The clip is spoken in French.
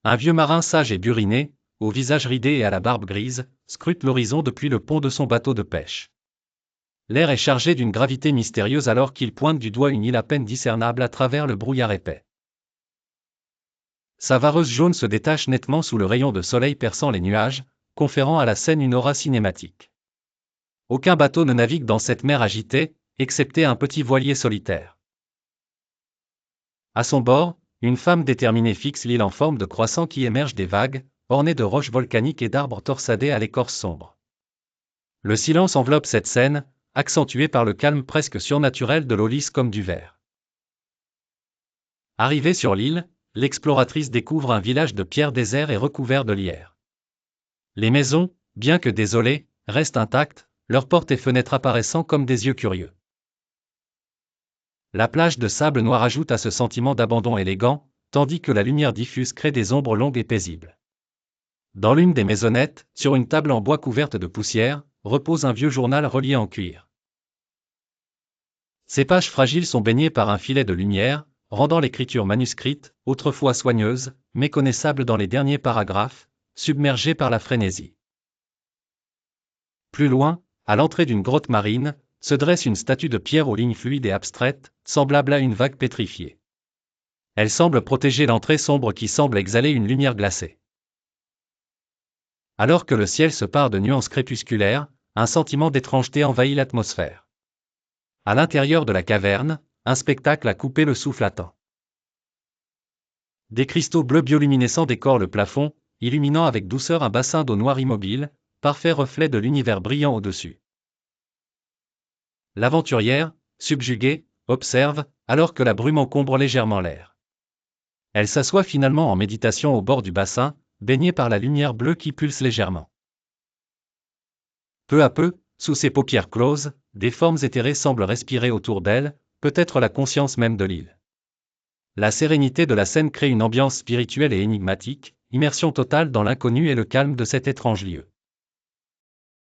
Un vieux marin sage et buriné, au visage ridé et à la barbe grise, scrute l'horizon depuis le pont de son bateau de pêche. L'air est chargé d'une gravité mystérieuse alors qu'il pointe du doigt une île à peine discernable à travers le brouillard épais. Sa vareuse jaune se détache nettement sous le rayon de soleil perçant les nuages, conférant à la scène une aura cinématique. Aucun bateau ne navigue dans cette mer agitée, excepté un petit voilier solitaire. À son bord, une femme déterminée fixe l'île en forme de croissant qui émerge des vagues, ornée de roches volcaniques et d'arbres torsadés à l'écorce sombre. Le silence enveloppe cette scène, accentué par le calme presque surnaturel de l'eau lisse comme du verre. Arrivée sur l'île, l'exploratrice découvre un village de pierre désert et recouvert de lierre. Les maisons, bien que désolées, restent intactes, leurs portes et fenêtres apparaissant comme des yeux curieux. La plage de sable noir ajoute à ce sentiment d'abandon élégant, tandis que la lumière diffuse crée des ombres longues et paisibles. Dans l'une des maisonnettes, sur une table en bois couverte de poussière, repose un vieux journal relié en cuir. Ses pages fragiles sont baignées par un filet de lumière, rendant l'écriture manuscrite, autrefois soigneuse, méconnaissable dans les derniers paragraphes, submergée par la frénésie. Plus loin, à l'entrée d'une grotte marine, se dresse une statue de pierre aux lignes fluides et abstraites, semblable à une vague pétrifiée. Elle semble protéger l'entrée sombre qui semble exhaler une lumière glacée. Alors que le ciel se pare de nuances crépusculaires, un sentiment d'étrangeté envahit l'atmosphère. À l'intérieur de la caverne, un spectacle a coupé le souffle à temps. Des cristaux bleus bioluminescents décorent le plafond, illuminant avec douceur un bassin d'eau noire immobile, parfait reflet de l'univers brillant au-dessus. L'aventurière, subjuguée, observe, alors que la brume encombre légèrement l'air. Elle s'assoit finalement en méditation au bord du bassin, baignée par la lumière bleue qui pulse légèrement. Peu à peu, sous ses paupières closes, des formes éthérées semblent respirer autour d'elle, peut-être la conscience même de l'île. La sérénité de la scène crée une ambiance spirituelle et énigmatique, immersion totale dans l'inconnu et le calme de cet étrange lieu.